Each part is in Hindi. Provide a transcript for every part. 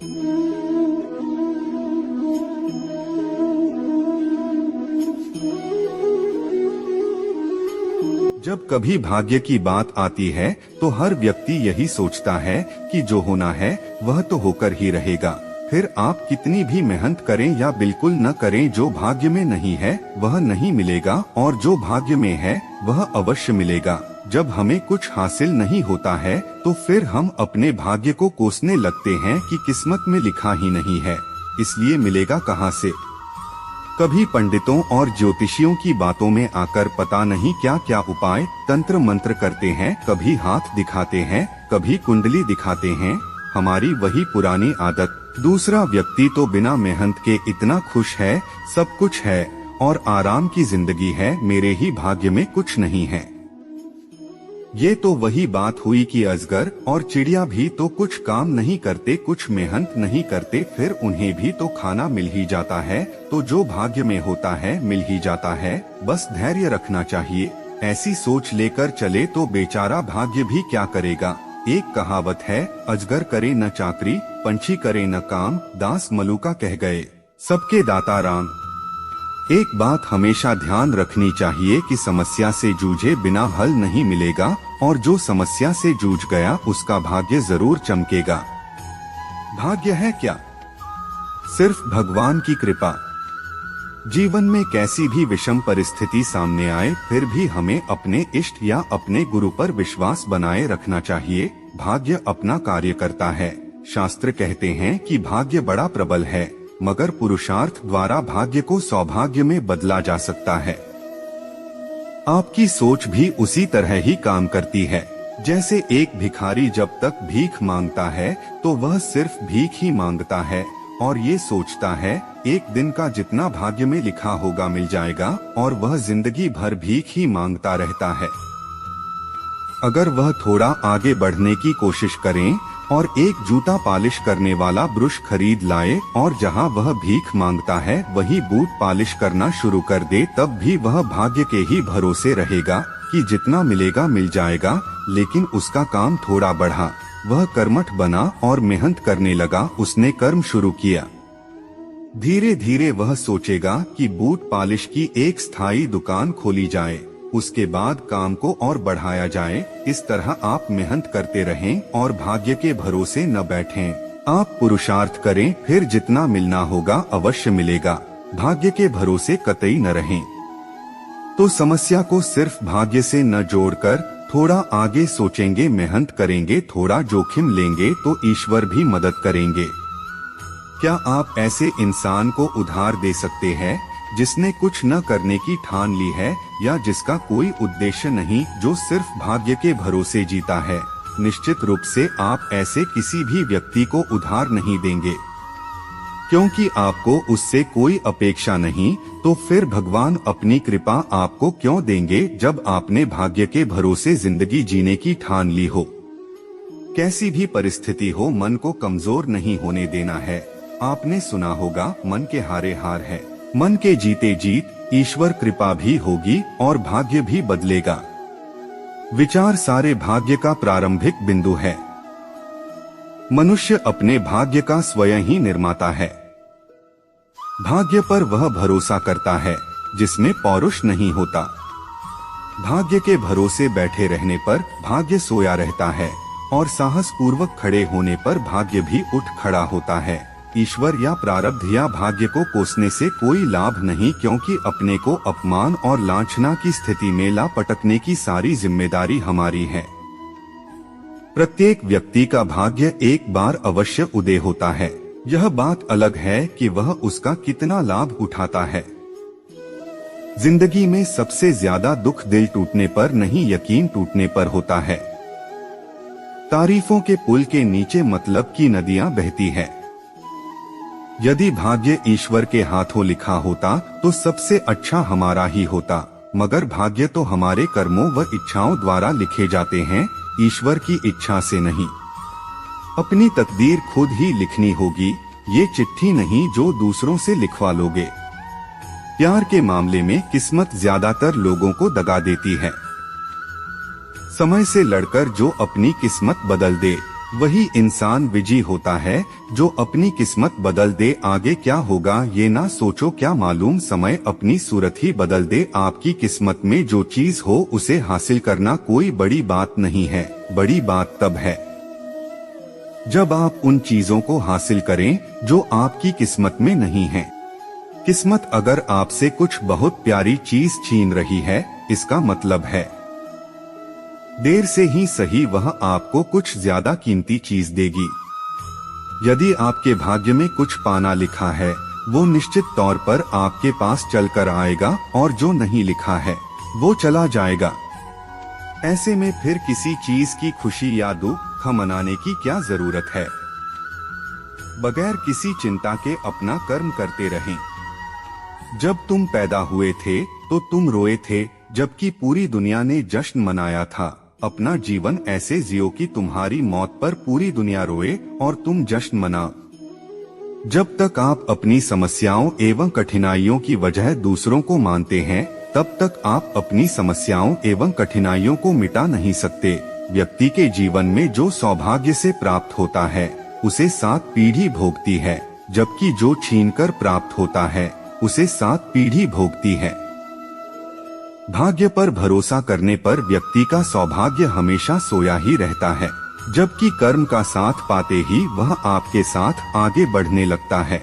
जब कभी भाग्य की बात आती है तो हर व्यक्ति यही सोचता है कि जो होना है वह तो होकर ही रहेगा। फिर आप कितनी भी मेहनत करें या बिल्कुल न करें, जो भाग्य में नहीं है वह नहीं मिलेगा, और जो भाग्य में है वह अवश्य मिलेगा। जब हमें कुछ हासिल नहीं होता है तो फिर हम अपने भाग्य को कोसने लगते हैं कि किस्मत में लिखा ही नहीं है, इसलिए मिलेगा कहाँ से। कभी पंडितों और ज्योतिषियों की बातों में आकर पता नहीं क्या क्या उपाय तंत्र मंत्र करते हैं, कभी हाथ दिखाते हैं, कभी कुंडली दिखाते हैं। हमारी वही पुरानी आदत, दूसरा व्यक्ति तो बिना मेहनत के इतना खुश है, सब कुछ है और आराम की जिंदगी है, मेरे ही भाग्य में कुछ नहीं है। ये तो वही बात हुई कि अजगर और चिड़िया भी तो कुछ काम नहीं करते, कुछ मेहनत नहीं करते, फिर उन्हें भी तो खाना मिल ही जाता है। तो जो भाग्य में होता है मिल ही जाता है, बस धैर्य रखना चाहिए। ऐसी सोच लेकर चले तो बेचारा भाग्य भी क्या करेगा। एक कहावत है, अजगर करे न चाकरी, पंछी करे न काम, दास मलुका कह गए, सबके दाता राम। एक बात हमेशा ध्यान रखनी चाहिए कि समस्या से जूझे बिना हल नहीं मिलेगा, और जो समस्या से जूझ गया उसका भाग्य जरूर चमकेगा। भाग्य है क्या? सिर्फ भगवान की कृपा। जीवन में कैसी भी विषम परिस्थिति सामने आए फिर भी हमें अपने इष्ट या अपने गुरु पर विश्वास बनाए रखना चाहिए। भाग्य अपना कार्य करता है। शास्त्र कहते हैं कि भाग्य बड़ा प्रबल है, मगर पुरुषार्थ द्वारा भाग्य को सौभाग्य में बदला जा सकता है। आपकी सोच भी उसी तरह ही काम करती है। जैसे एक भिखारी जब तक भीख मांगता है तो वह सिर्फ भीख ही मांगता है और ये सोचता है एक दिन का जितना भाग्य में लिखा होगा मिल जाएगा, और वह जिंदगी भर भीख ही मांगता रहता है। अगर वह थोड़ा आगे बढ़ने की कोशिश करें और एक जूता पॉलिश करने वाला ब्रश खरीद लाए और जहां वह भीख मांगता है वही बूट पॉलिश करना शुरू कर दे, तब भी वह भाग्य के ही भरोसे रहेगा कि जितना मिलेगा मिल जाएगा। लेकिन उसका काम थोड़ा बढ़ा, वह कर्मठ बना और मेहनत करने लगा। उसने कर्म शुरू किया। धीरे धीरे वह सोचेगा कि बूट पॉलिश की एक स्थायी दुकान खोली जाए, उसके बाद काम को और बढ़ाया जाए। इस तरह आप मेहनत करते रहें और भाग्य के भरोसे न बैठें। आप पुरुषार्थ करें, फिर जितना मिलना होगा अवश्य मिलेगा। भाग्य के भरोसे कतई न रहें। तो समस्या को सिर्फ भाग्य से न जोड़कर थोड़ा आगे सोचेंगे, मेहनत करेंगे, थोड़ा जोखिम लेंगे तो ईश्वर भी मदद करेंगे। क्या आप ऐसे इंसान को उधार दे सकते हैं जिसने कुछ न करने की ठान ली है या जिसका कोई उद्देश्य नहीं, जो सिर्फ भाग्य के भरोसे जीता है? निश्चित रूप से आप ऐसे किसी भी व्यक्ति को उधार नहीं देंगे, क्योंकि आपको उससे कोई अपेक्षा नहीं। तो फिर भगवान अपनी कृपा आपको क्यों देंगे जब आपने भाग्य के भरोसे जिंदगी जीने की ठान ली हो? कैसी भी परिस्थिति हो, मन को कमजोर नहीं होने देना है। आपने सुना होगा, मन के हारे हार है, मन के जीते जीत। ईश्वर कृपा भी होगी और भाग्य भी बदलेगा। विचार सारे भाग्य का प्रारंभिक बिंदु है। मनुष्य अपने भाग्य का स्वयं ही निर्माता है। भाग्य पर वह भरोसा करता है जिसमें पौरुष नहीं होता। भाग्य के भरोसे बैठे रहने पर भाग्य सोया रहता है, और साहस पूर्वक खड़े होने पर भाग्य भी उठ खड़ा होता है। ईश्वर या प्रारब्ध या भाग्य को कोसने से कोई लाभ नहीं, क्योंकि अपने को अपमान और लांछना की स्थिति में ला पटकने की सारी जिम्मेदारी हमारी है। प्रत्येक व्यक्ति का भाग्य एक बार अवश्य उदय होता है। यह बात अलग है कि वह उसका कितना लाभ उठाता है। जिंदगी में सबसे ज्यादा दुख दिल टूटने पर नहीं, यकीन टूटने पर होता है। तारीफों के पुल के नीचे मतलब की नदियां बहती है। यदि भाग्य ईश्वर के हाथों लिखा होता तो सबसे अच्छा हमारा ही होता, मगर भाग्य तो हमारे कर्मों व इच्छाओं द्वारा लिखे जाते हैं, ईश्वर की इच्छा से नहीं। अपनी तकदीर खुद ही लिखनी होगी, ये चिट्ठी नहीं जो दूसरों से लिखवा लोगे। प्यार के मामले में किस्मत ज्यादातर लोगों को दगा देती है। समय से लड़कर जो अपनी किस्मत बदल दे, वही इंसान विजयी होता है जो अपनी किस्मत बदल दे। आगे क्या होगा ये ना सोचो, क्या मालूम समय अपनी सूरत ही बदल दे। आपकी किस्मत में जो चीज हो उसे हासिल करना कोई बड़ी बात नहीं है। बड़ी बात तब है जब आप उन चीजों को हासिल करें जो आपकी किस्मत में नहीं है। किस्मत अगर आपसे कुछ बहुत प्यारी चीज छीन रही है, इसका मतलब है देर से ही सही वह आपको कुछ ज्यादा कीमती चीज देगी। यदि आपके भाग्य में कुछ पाना लिखा है, वो निश्चित तौर पर आपके पास चलकर आएगा, और जो नहीं लिखा है वो चला जाएगा। ऐसे में फिर किसी चीज की खुशी या दुख मनाने की क्या जरूरत है। बगैर किसी चिंता के अपना कर्म करते रहें। जब तुम पैदा हुए थे तो तुम रोए थे, जबकि पूरी दुनिया ने जश्न मनाया था। अपना जीवन ऐसे जियो कि तुम्हारी मौत पर पूरी दुनिया रोए और तुम जश्न मना। जब तक आप अपनी समस्याओं एवं कठिनाइयों की वजह दूसरों को मानते हैं, तब तक आप अपनी समस्याओं एवं कठिनाइयों को मिटा नहीं सकते। व्यक्ति के जीवन में जो सौभाग्य से प्राप्त होता है उसे 7 पीढ़ी भोगती है, जबकि जो छीनकर प्राप्त होता है उसे 7 पीढ़ी भोगती है। भाग्य पर भरोसा करने पर व्यक्ति का सौभाग्य हमेशा सोया ही रहता है, जबकि कर्म का साथ पाते ही वह आपके साथ आगे बढ़ने लगता है।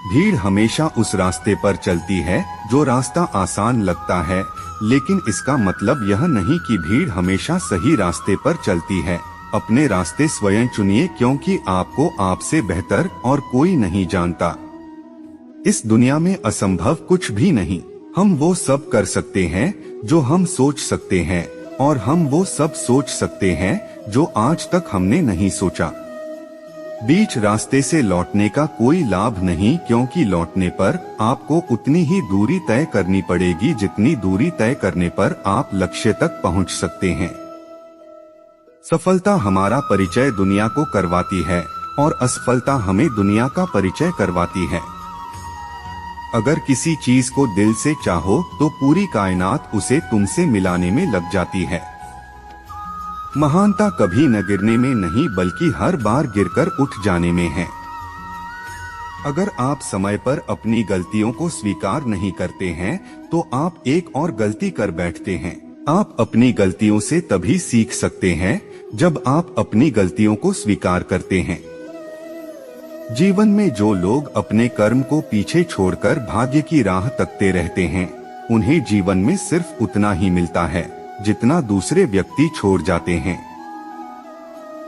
भीड़ हमेशा उस रास्ते पर चलती है जो रास्ता आसान लगता है, लेकिन इसका मतलब यह नहीं कि भीड़ हमेशा सही रास्ते पर चलती है। अपने रास्ते स्वयं चुनिए, क्योंकि आपको आपसे बेहतर और कोई नहीं जानता। इस दुनिया में असंभव कुछ भी नहीं। हम वो सब कर सकते हैं जो हम सोच सकते हैं, और हम वो सब सोच सकते हैं जो आज तक हमने नहीं सोचा। बीच रास्ते से लौटने का कोई लाभ नहीं, क्योंकि लौटने पर आपको उतनी ही दूरी तय करनी पड़ेगी जितनी दूरी तय करने पर आप लक्ष्य तक पहुंच सकते हैं। सफलता हमारा परिचय दुनिया को करवाती है और असफलता हमें दुनिया का परिचय करवाती है। अगर किसी चीज को दिल से चाहो तो पूरी कायनात उसे तुमसे मिलाने में लग जाती है। महानता कभी न गिरने में नहीं, बल्कि हर बार गिरकर उठ जाने में है। अगर आप समय पर अपनी गलतियों को स्वीकार नहीं करते हैं तो आप एक और गलती कर बैठते हैं। आप अपनी गलतियों से तभी सीख सकते हैं जब आप अपनी गलतियों को स्वीकार करते हैं। जीवन में जो लोग अपने कर्म को पीछे छोड़कर भाग्य की राह तकते रहते हैं, उन्हें जीवन में सिर्फ उतना ही मिलता है जितना दूसरे व्यक्ति छोड़ जाते हैं।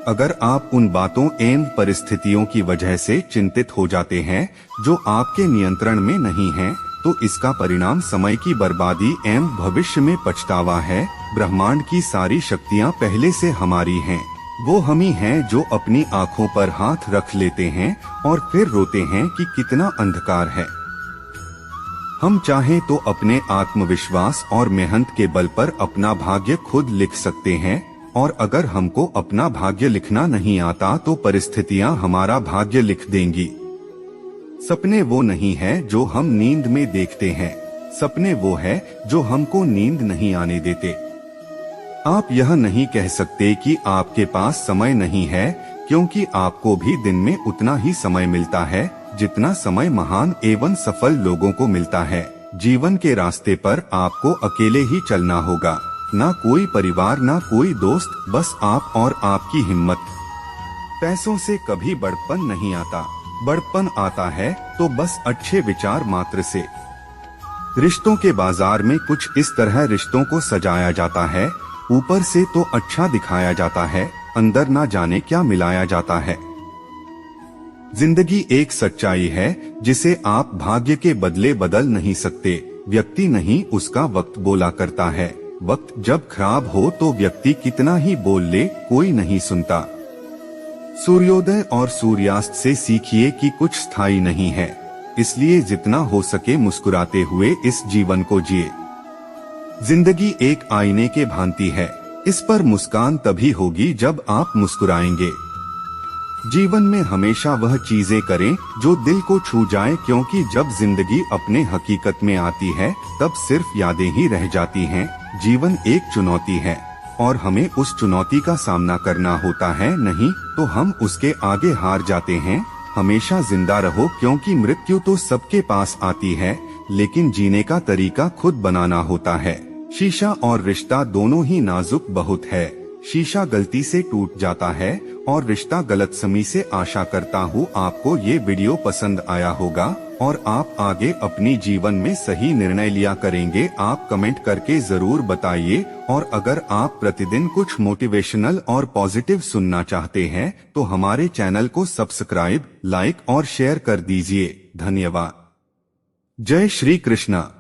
अगर आप उन बातों एवं परिस्थितियों की वजह से चिंतित हो जाते हैं जो आपके नियंत्रण में नहीं हैं, तो इसका परिणाम समय की बर्बादी एवं भविष्य में पछतावा है। ब्रह्मांड की सारी शक्तियां पहले से हमारी हैं। वो हम ही हैं जो अपनी आंखों पर हाथ रख लेते हैं और फिर रोते हैं कि कितना अंधकार है। हम चाहें तो अपने आत्मविश्वास और मेहनत के बल पर अपना भाग्य खुद लिख सकते हैं, और अगर हमको अपना भाग्य लिखना नहीं आता तो परिस्थितियां हमारा भाग्य लिख देंगी। सपने वो नहीं है जो हम नींद में देखते हैं, सपने वो है जो हमको नींद नहीं आने देते। आप यह नहीं कह सकते कि आपके पास समय नहीं है, क्योंकि आपको भी दिन में उतना ही समय मिलता है जितना समय महान एवं सफल लोगों को मिलता है। जीवन के रास्ते पर आपको अकेले ही चलना होगा, ना कोई परिवार ना कोई दोस्त, बस आप और आपकी हिम्मत। पैसों से कभी बड़पन नहीं आता, बड़पन आता है तो बस अच्छे विचार मात्र से। रिश्तों के बाजार में कुछ इस तरह रिश्तों को सजाया जाता है, ऊपर से तो अच्छा दिखाया जाता है, अंदर ना जाने क्या मिलाया जाता है। जिंदगी एक सच्चाई है जिसे आप भाग्य के बदले बदल नहीं सकते। व्यक्ति नहीं, उसका वक्त बोला करता है। वक्त जब खराब हो तो व्यक्ति कितना ही बोल ले, कोई नहीं सुनता। सूर्योदय और सूर्यास्त से सीखिए कि कुछ स्थायी नहीं है, इसलिए जितना हो सके मुस्कुराते हुए इस जीवन को जिए। जिंदगी एक आईने के भांति है, इस पर मुस्कान तभी होगी जब आप मुस्कुराएंगे। जीवन में हमेशा वह चीजें करें जो दिल को छू जाए, क्योंकि जब जिंदगी अपने हकीकत में आती है तब सिर्फ यादें ही रह जाती हैं। जीवन एक चुनौती है, और हमें उस चुनौती का सामना करना होता है, नहीं तो हम उसके आगे हार जाते हैं। हमेशा जिंदा रहो, क्योंकि मृत्यु तो सबके पास आती है, लेकिन जीने का तरीका खुद बनाना होता है। शीशा और रिश्ता दोनों ही नाजुक बहुत है। शीशा गलती से टूट जाता है और रिश्ता गलतफहमी से। आशा करता हूँ आपको ये वीडियो पसंद आया होगा और आप आगे अपनी जीवन में सही निर्णय लिया करेंगे। आप कमेंट करके जरूर बताइए, और अगर आप प्रतिदिन कुछ मोटिवेशनल और पॉजिटिव सुनना चाहते हैं तो हमारे चैनल को सब्सक्राइब, लाइक और शेयर कर दीजिए। धन्यवाद। जय श्री कृष्णा।